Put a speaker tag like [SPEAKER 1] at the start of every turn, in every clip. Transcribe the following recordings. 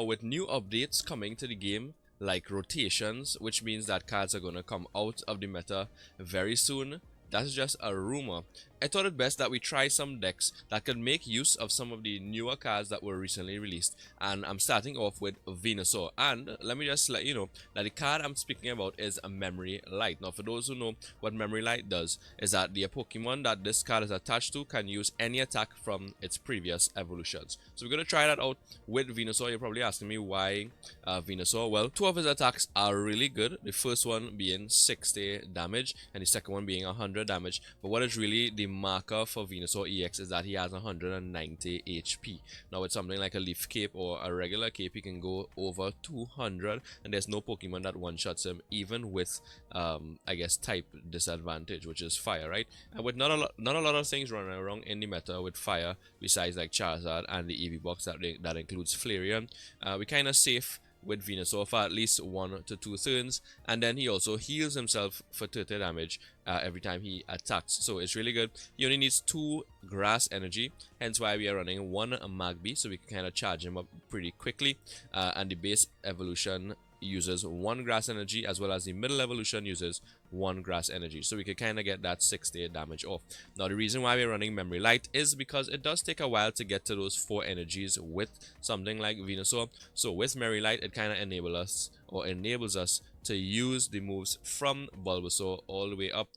[SPEAKER 1] With new updates coming to the game, like rotations, which means that cards are going to come out of the meta very soon. That's just a rumor. I thought it best that we try some decks that could make use of some of the newer cards that were recently released. And I'm starting off with Venusaur. And let me just let you know that the card I'm speaking about is a Memory Light. Now, for those who know what Memory Light does, is that the Pokemon that this card is attached to can use any attack from its previous evolutions. So we're going to try that out with Venusaur. You're probably asking me why Venusaur. Well, two of his attacks are really good. The first one being 60 damage and the second one being 100 damage. But what is really the marker for Venusaur EX is that he has 190 HP. Now with something like a Leaf Cape or a regular cape, he can go over 200, and there's no Pokemon that one-shots him, even with I guess type disadvantage, which is fire, right? And with not a lot of things running around in the meta with fire, besides like Charizard and the EV box that includes Flareon, we kind of safe with Venusaur for at least 1 to 2 turns, and then he also heals himself for 30 damage every time he attacks. So it's really good. He only needs 2 grass energy, hence why we are running 1 Magby, so we can kind of charge him up pretty quickly. And the base evolution uses 1 grass energy, as well as the middle evolution uses 1 grass energy, so we could kind of get that 60 damage off. Now the reason why we're running Memory Light is because it does take a while to get to those 4 energies with something like Venusaur. So with Memory Light, it kind of enables us to use the moves from Bulbasaur all the way up,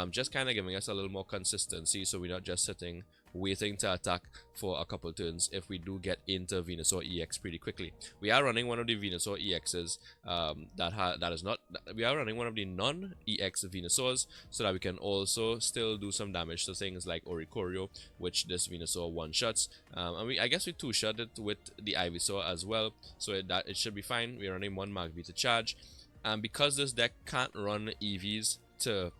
[SPEAKER 1] just kind of giving us a little more consistency, so we're not just sitting waiting to attack for a couple turns if we do get into Venusaur EX pretty quickly. We are running one of the Venusaur EXs we are running one of the non-EX Venusaurs, so that we can also still do some damage to things like Oricorio, which this Venusaur one-shots. And I guess we two-shot it with the Ivysaur as well, so it should be fine. We're running 1 Magby to charge. And because this deck can't run EVs to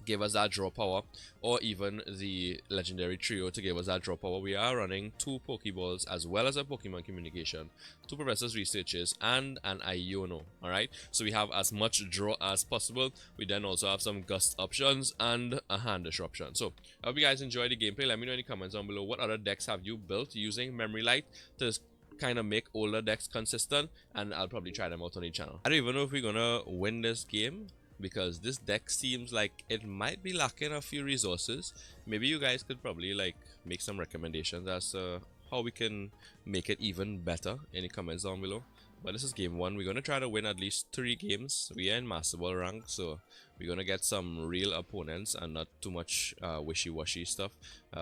[SPEAKER 1] give us that draw power, or even the legendary trio to give us that draw power, we are running 2 Pokeballs as well as a Pokemon Communication, 2 Professor's Researches, and an Iono. Alright, so we have as much draw as possible. We then also have some gust options and a hand disruption. So I hope you guys enjoy the gameplay. Let me know in the comments down below what other decks have you built using Memory Light to kind of make older decks consistent, and I'll probably try them out on the channel. I don't even know if we're gonna win this game, because this deck seems like it might be lacking a few resources. Maybe you guys could probably like make some recommendations as to how we can make it even better in the comments down below. But this is game 1. We're going to try to win at least 3 games. We are in Master Ball rank, so we're going to get some real opponents and not too much wishy-washy stuff.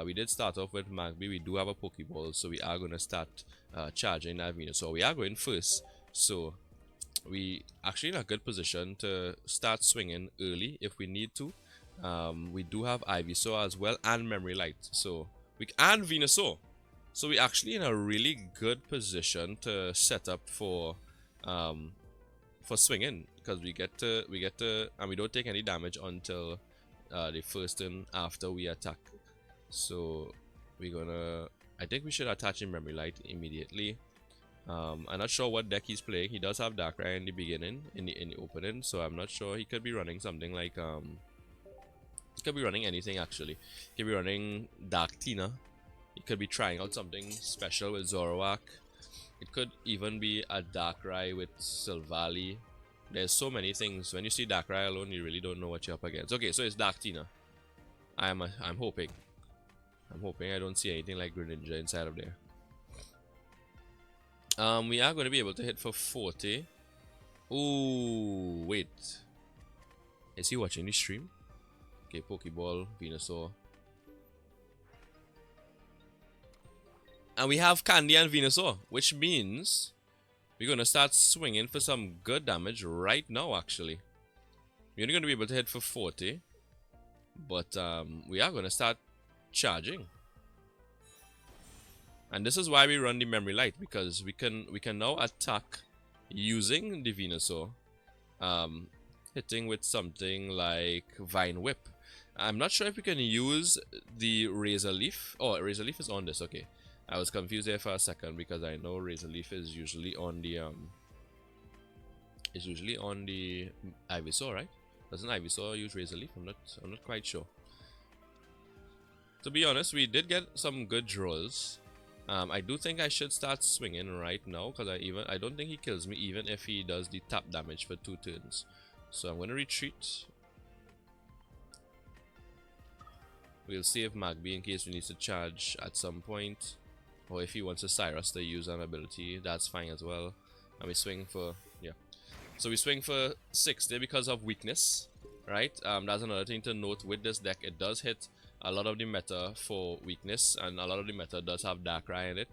[SPEAKER 1] We did start off with Magby. We do have a Pokeball, so we are going to start charging that Venusaur. So we are going first, so we actually in a good position to start swinging early if we need to. We do have Ivysaur as well and Memory Light, so and Venusaur, so we actually in a really good position to set up for swinging, because we get to and we don't take any damage until the first turn after we attack. So I think we should attach in Memory Light immediately. I'm not sure what deck he's playing. He does have Darkrai in the beginning, in the opening, so I'm not sure. He could be running something like he could be running anything actually. He could be running Dark Tina. He could be trying out something special with Zoroark. It could even be a Darkrai with Silvally. There's so many things. When you see Darkrai alone, you really don't know what you're up against. Okay, so it's Dark Tina. I'm hoping. I'm hoping I don't see anything like Greninja inside of there. We are going to be able to hit for 40. Ooh, wait. Is he watching the stream? Okay, Pokeball, Venusaur. And we have Candy and Venusaur, which means we're going to start swinging for some good damage right now, actually. We're only going to be able to hit for 40. But we are going to start charging. And this is why we run the Memory Light, because we can now attack using the Venusaur, hitting with something like Vine Whip. I'm not sure if we can use the Razor Leaf. Oh, Razor Leaf is on this. Okay, I was confused there for a second because I know Razor Leaf is usually on the Ivysaur, right? Doesn't Ivysaur use Razor Leaf? I'm not quite sure. To be honest, we did get some good draws. I do think I should start swinging right now because I don't think he kills me even if he does the tap damage for 2 turns. So I'm gonna retreat. We'll save Magby in case we need to charge at some point, or if he wants a Cyrus to use an ability, that's fine as well. And we swing for So we swing for 60 because of weakness, right? That's another thing to note with this deck. It does hit a lot of the meta for weakness, and a lot of the meta does have Darkrai in it.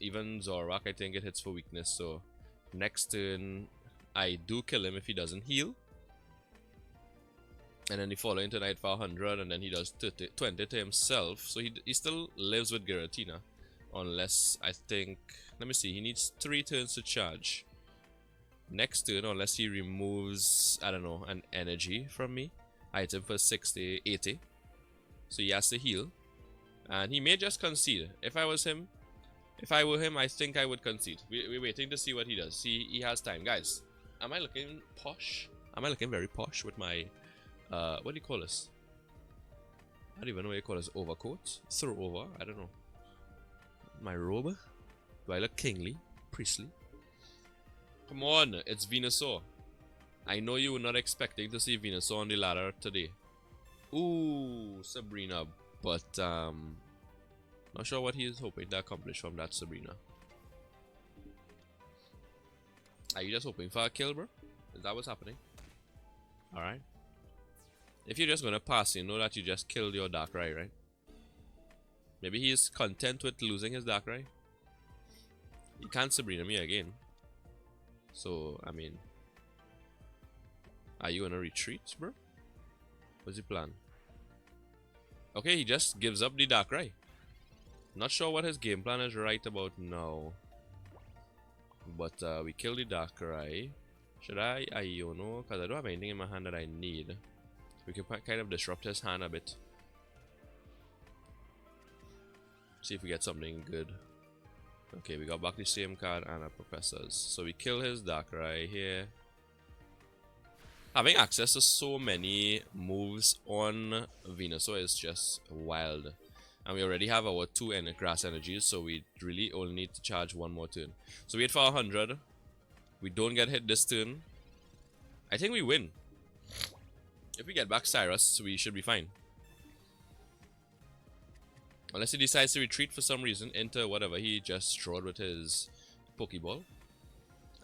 [SPEAKER 1] Even Zorak, I think it hits for weakness. So next turn, I do kill him if he doesn't heal. And then the following turn I hit for 100, and then he does 20 to himself. So he still lives with Giratina. Unless, I think, let me see, he needs 3 turns to charge. Next turn, unless he removes, I don't know, an energy from me, I hit him for 60, 80. So he has to heal. And he may just concede. If I were him, I think I would concede. We're waiting to see what he does. He has time. Guys, am I looking posh? Am I looking very posh with my, what do you call this? I don't even know what you call this. Overcoat? Throw over? I don't know. My robe? Do I look kingly? Priestly? Come on, it's Venusaur. I know you were not expecting to see Venusaur on the ladder today. Ooh, Sabrina. But, not sure what he is hoping to accomplish from that Sabrina. Are you just hoping for a kill, bro? Is that what's happening? Alright. If you're just gonna pass, you know that you just killed your Darkrai, right? Maybe he is content with losing his Darkrai. He can't Sabrina me again. So, I mean, are you gonna retreat, bro? What's the plan? Okay, he just gives up the Darkrai. Not sure what his game plan is right about now. But we kill the Darkrai. Should I Iono? Because I don't have anything in my hand that I need. We can kind of disrupt his hand a bit. See if we get something good. Okay, we got back the same card and our Professors. So we kill his Darkrai here. Having access to so many moves on Venusaur is just wild. And we already have our 2 grass energies, so we really only need to charge 1 more turn. So we hit for 100. We don't get hit this turn. I think we win. If we get back Cyrus, we should be fine. Unless he decides to retreat for some reason into whatever he just strode with his Pokeball.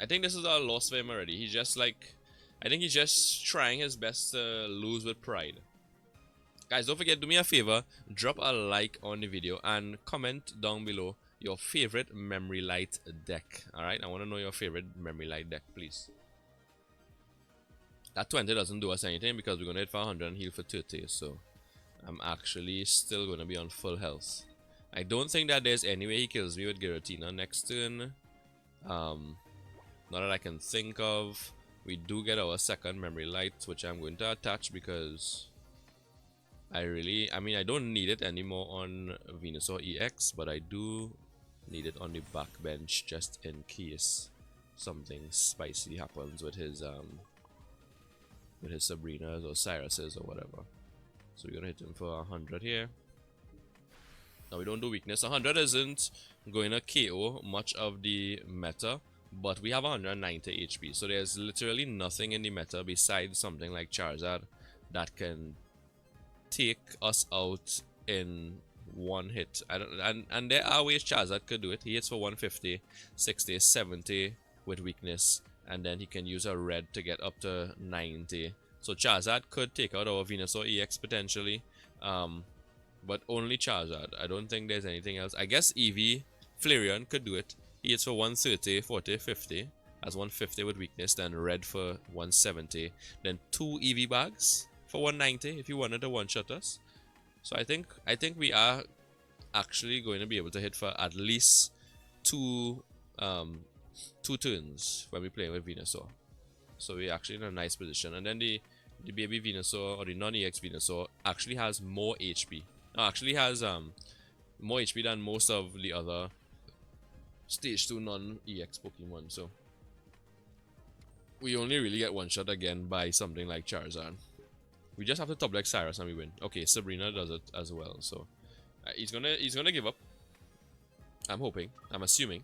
[SPEAKER 1] I think this is a loss for him already. He's just like, I think he's just trying his best to lose with pride. Guys, don't forget, do me a favor, drop a like on the video and comment down below your favorite Memory Light deck. Alright, I want to know your favorite Memory Light deck, please. That 20 doesn't do us anything because we're going to hit for 100 and heal for 30, so I'm actually still going to be on full health. I don't think that there's any way he kills me with Giratina next turn. Not that I can think of. We do get our second Memory Light, which I'm going to attach because I don't need it anymore on Venusaur EX, but I do need it on the backbench just in case something spicy happens with his Sabrinas or Cyruses or whatever. So we're gonna hit him for 100 here. Now we don't do weakness. 100 isn't going to KO much of the meta, but we have 190 HP, so there's literally nothing in the meta besides something like Charizard that can take us out in one hit. And there are ways Charizard could do it. He hits for 150, 60, 70 with weakness, and then he can use a red to get up to 90. So Charizard could take out our Venusaur EX potentially, but only Charizard. I don't think there's anything else. I guess Eevee, Flareon could do it. He hits for 130, 40, 50. Has 150 with weakness, then red for 170. Then 2 Eevee bags for 190 if you wanted to one-shot us. So I think we are actually going to be able to hit for at least two turns when we play with Venusaur. So we're actually in a nice position. And then the baby Venusaur or the non-EX Venusaur actually has more HP. No, actually has more HP than most of the other stage 2 non-EX Pokemon. So we only really get one shot again by something like Charizard. We just have to top deck Cyrus and we win. Okay, Sabrina does it as well. So he's gonna give up. I'm hoping. I'm assuming.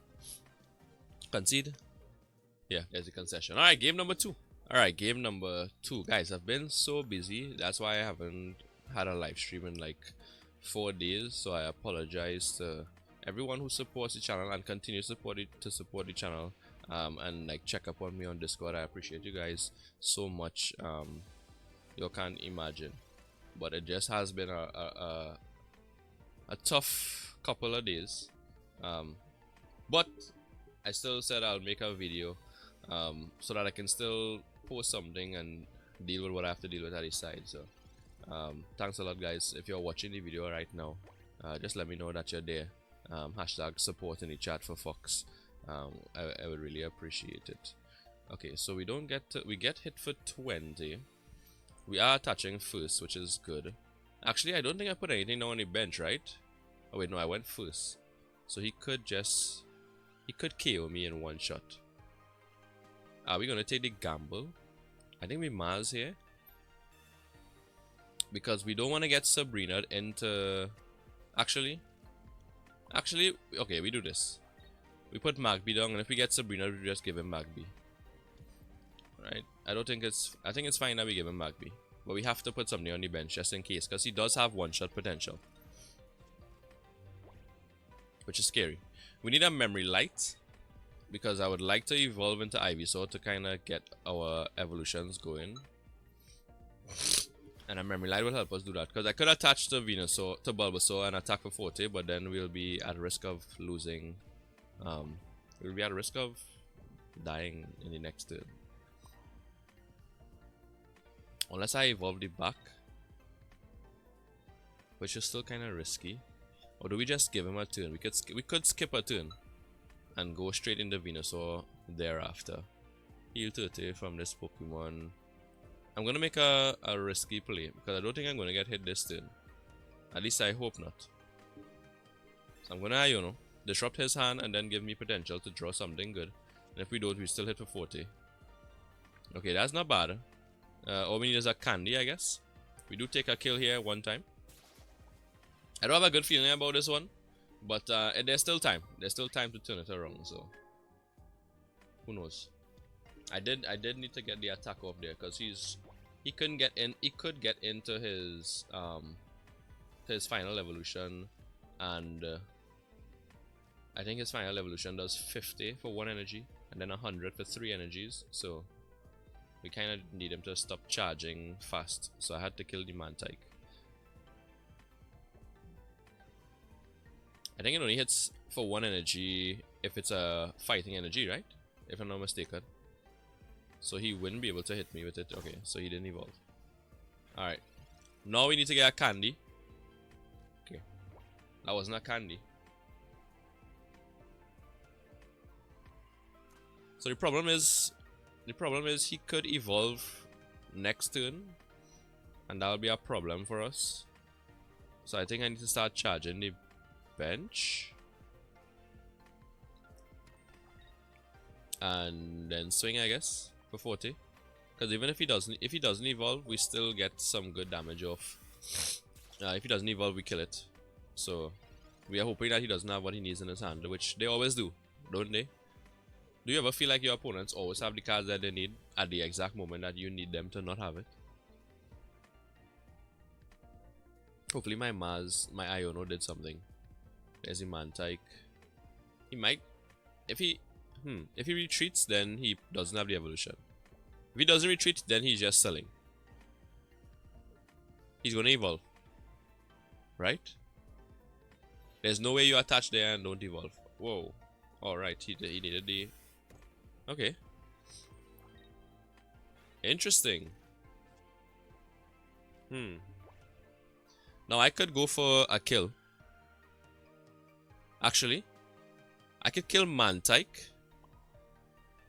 [SPEAKER 1] Concede. Yeah, there's a concession. Alright, game number 2. Alright, game number 2. Guys, I've been so busy. That's why I haven't had a live stream in like 4 days. So I apologize to everyone who supports the channel and continues to support the channel. And like check up on me on Discord. I appreciate you guys so much. You can't imagine. But it just has been a tough couple of days. But I still said I'll make a video so that I can still post something and deal with what I have to deal with at each side. So thanks a lot, guys. If you're watching the video right now, just let me know that you're there. Hashtag support in the chat for Fox. I would really appreciate it. Okay, so we don't get we get hit for 20. We are attaching first, which is good. Actually, I don't think I put anything down on the bench, right? Oh wait, no, I went first. So he could KO me in one shot. Are we gonna take the gamble? I think we Mars here. Because we don't want to get Sabrina into... Actually, okay, we do this. We put Magby down, and if we get Sabrina, we just give him Magby. Right? I think it's fine that we give him Magby. But we have to put something on the bench just in case, because he does have one-shot potential. Which is scary. We need a memory light, because I would like to evolve into Ivysaur to kind of get our evolutions going. And a memory light will help us do that, because I could attach to Venusaur, to Bulbasaur and attack for 40, but then we'll be at risk of losing. We'll be at risk of dying in the next turn. Unless I evolve the back, which is still kind of risky. Or do we just give him a turn? We could skip a turn and go straight into Venusaur thereafter. Heal 30 from this Pokemon. I'm gonna make a risky play because I don't think I'm gonna get hit this turn. At least I hope not. So I'm gonna, disrupt his hand and then give me potential to draw something good. And if we don't, we still hit for 40. Okay, that's not bad. All we need is a candy, I guess. We do take a kill here one time. I don't have a good feeling about this one, but there's still time. There's still time to turn it around, so who knows? I did need to get the attack off there because he couldn't get in. He could get into his final evolution, and I think his final evolution does 50 for 1 energy and then 100 for 3 energies. So we kind of need him to stop charging fast. So I had to kill the Mantike. I think it only hits for 1 energy if it's a fighting energy, right? If I'm not mistaken. So he wouldn't be able to hit me with it. Okay, so he didn't evolve. Alright. Now we need to get a candy. Okay. That wasn't a candy. So the problem is he could evolve next turn. And that'll be a problem for us. So I think I need to start charging the bench. And then swing, I guess, for 40. Because even if he doesn't evolve, we still get some good damage off. If he doesn't evolve, we kill it. So we are hoping that he doesn't have what he needs in his hand, which they always do, don't they? Do you ever feel like your opponents always have the cards that they need at the exact moment that you need them to not have it? Hopefully my Iono did something. There's a Mantike. He might, if he retreats, then he doesn't have the evolution. If he doesn't retreat, then he's just selling. He's gonna evolve, right? There's no way you attach there and don't evolve. Whoa! All right, he needed the. Okay. Interesting. Now I could go for a kill. Actually, I could kill Mantike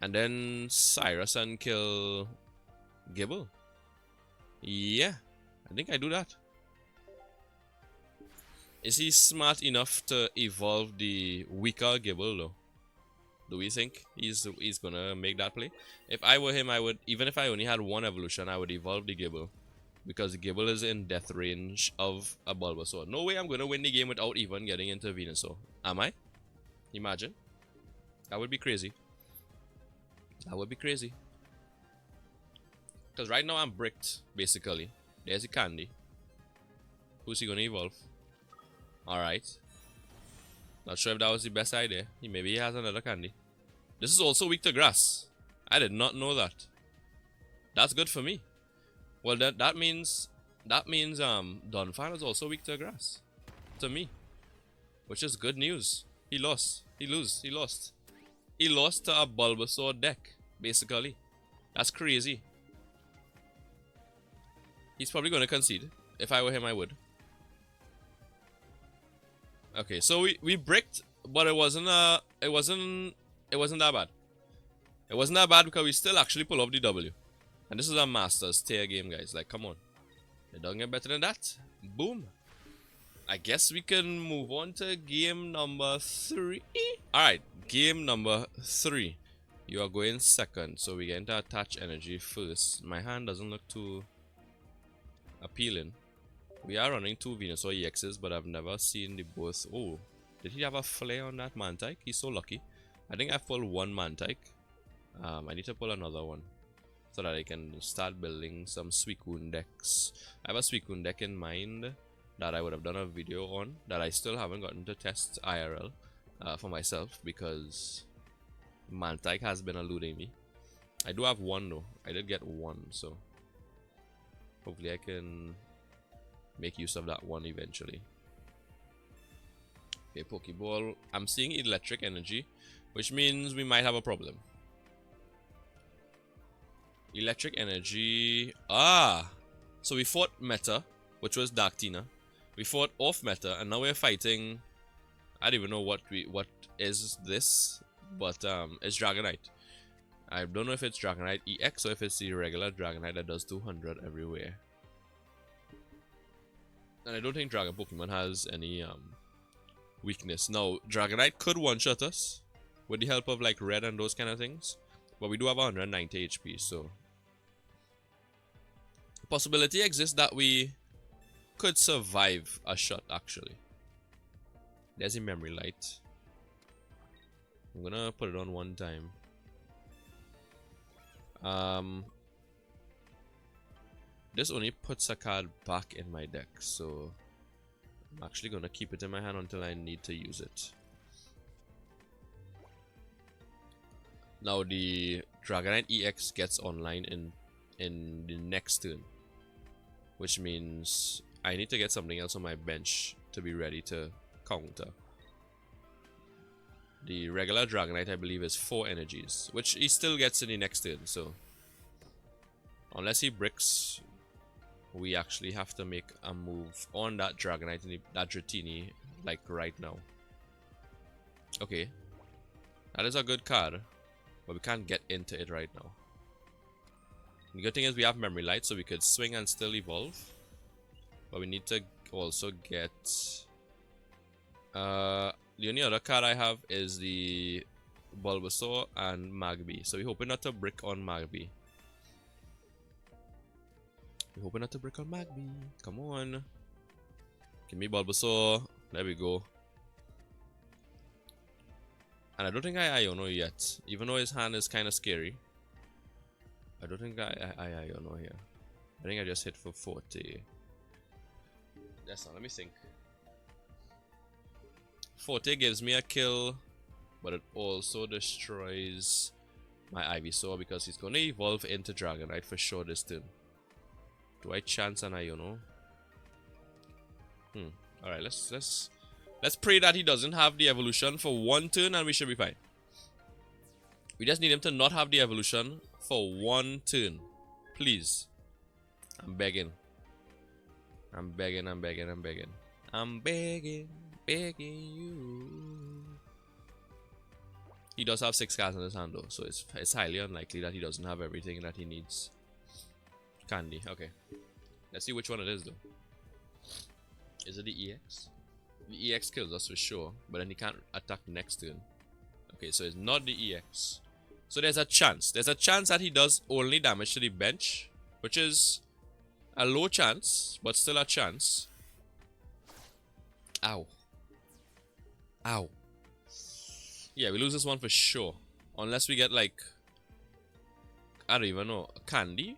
[SPEAKER 1] and then Cyrus and kill Gibble. Yeah, I think I do that. Is he smart enough to evolve the weaker Gibble though? Do we think he's gonna make that play? If I were him, I would, even if I only had 1 evolution, I would evolve the Gibble. Because the Gibble is in death range of a Bulbasaur. No way I'm gonna win the game without even getting into Venusaur. Am I? Imagine. That would be crazy. That would be crazy. Because right now I'm bricked, basically. There's the candy. Who's he gonna evolve? Alright. Not sure if that was the best idea. Maybe he has another candy. This is also weak to grass. I did not know that. That's good for me. Well, that means Donphan is also weak to grass. To me. Which is good news. He lost. He lost. He lost to a Bulbasaur deck, basically. That's crazy. He's probably gonna concede. If I were him, I would. Okay, so we bricked, but it wasn't that bad. It wasn't that bad because we still actually pull off the W. And this is a Masters tier game, guys. Like, come on. It doesn't get better than that. Boom. I guess we can move on to game number 3. Alright, game number 3. You are going second, so we get to attach energy first. My hand doesn't look too appealing. We are running 2 Venusaur EXs, but I've never seen the both. Oh, did he have a flare on that Mantike? He's so lucky. I think I've pulled 1 Mantike. I need to pull another one so that I can start building some Suicune decks. I have a Suicune deck in mind that I would have done a video on that I still haven't gotten to test IRL for myself because Mantike has been eluding me. I do have 1 though. I did get 1, so hopefully I can make use of that 1 eventually. Okay, Pokeball. I'm seeing electric energy, which means we might have a problem. Electric energy. Ah! So we fought Meta, which was Darktina. We fought off Meta, and now we're fighting. I don't even know what is this, but it's Dragonite. I don't know if it's Dragonite EX or if it's the regular Dragonite that does 200 everywhere. And I don't think Dragon Pokemon has any weakness. Now, Dragonite could one-shot us with the help of like red and those kind of things, but we do have 190 HP, so possibility exists that we could survive a shot actually. There's a memory light. I'm gonna put it on 1 time. This only puts a card back in my deck, so I'm actually gonna keep it in my hand until I need to use it. Now the Dragonite EX gets online in the next turn, which means I need to get something else on my bench to be ready to counter. The regular Dragonite, I believe, is 4 energies, which he still gets in the next turn, so unless he bricks, we actually have to make a move on that Dragonite and that Dratini, like right now. Okay, that is a good card, but we can't get into it right now. The good thing is we have Memory Light, so we could swing and still evolve. But we need to also get... the only other card I have is the Bulbasaur and Magby. So we're hoping not to brick on Magby. We're hoping not to brick on Magby. Come on. Give me Bulbasaur. There we go. And I don't think I Iono yet. Even though his hand is kind of scary. I don't think I Iono here. I think I just hit for 40. That's not. Let me think. 40 gives me a kill, but it also destroys my Ivysaur because he's going to evolve into Dragonite for sure this turn. Do I chance an Iono? Alright, let's pray that he doesn't have the evolution for 1 turn and we should be fine. We just need him to not have the evolution for 1 turn. Please. I'm begging. I'm begging, I'm begging, I'm begging. I'm begging, begging you. He does have 6 cards in his hand though, so it's highly unlikely that he doesn't have everything that he needs. Candy, okay. Let's see which one it is though. Is it the EX? The EX kills us for sure, but then he can't attack next turn. Okay, so it's not the EX. So there's a chance. There's a chance that he does only damage to the bench, which is a low chance, but still a chance. Ow. Ow. Yeah, we lose this one for sure. Unless we get like, I don't even know, Candy?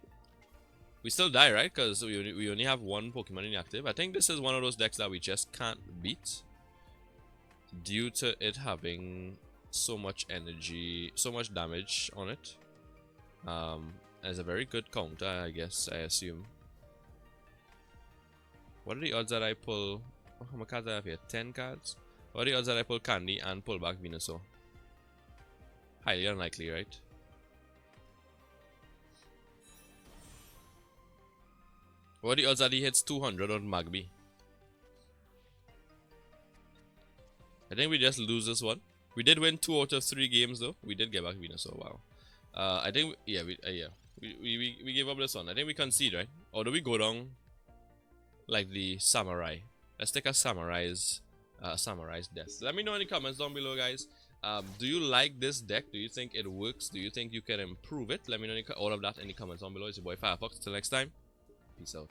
[SPEAKER 1] We still die, right? Because we only have one Pokemon inactive. I think this is one of those decks that we just can't beat due to it having so much energy, so much damage on it. As a very good counter, I guess, I assume. What are the odds that I pull... Oh, how many cards do I have here? 10 cards? What are the odds that I pull Candy and pull back Venusaur? Highly unlikely, right? What are the odds that he hits 200 on Magby? I think we just lose this one. We did win 2 out of 3 games though. We did get back Venusaur, wow. I think, we gave up this one. I think we concede, right? Or do we go down like the Samurai? Let's take a Samurai's death. Let me know in the comments down below, guys. Do you like this deck? Do you think it works? Do you think you can improve it? Let me know all of that in the comments down below. It's your boy Firefox. Till next time, peace out.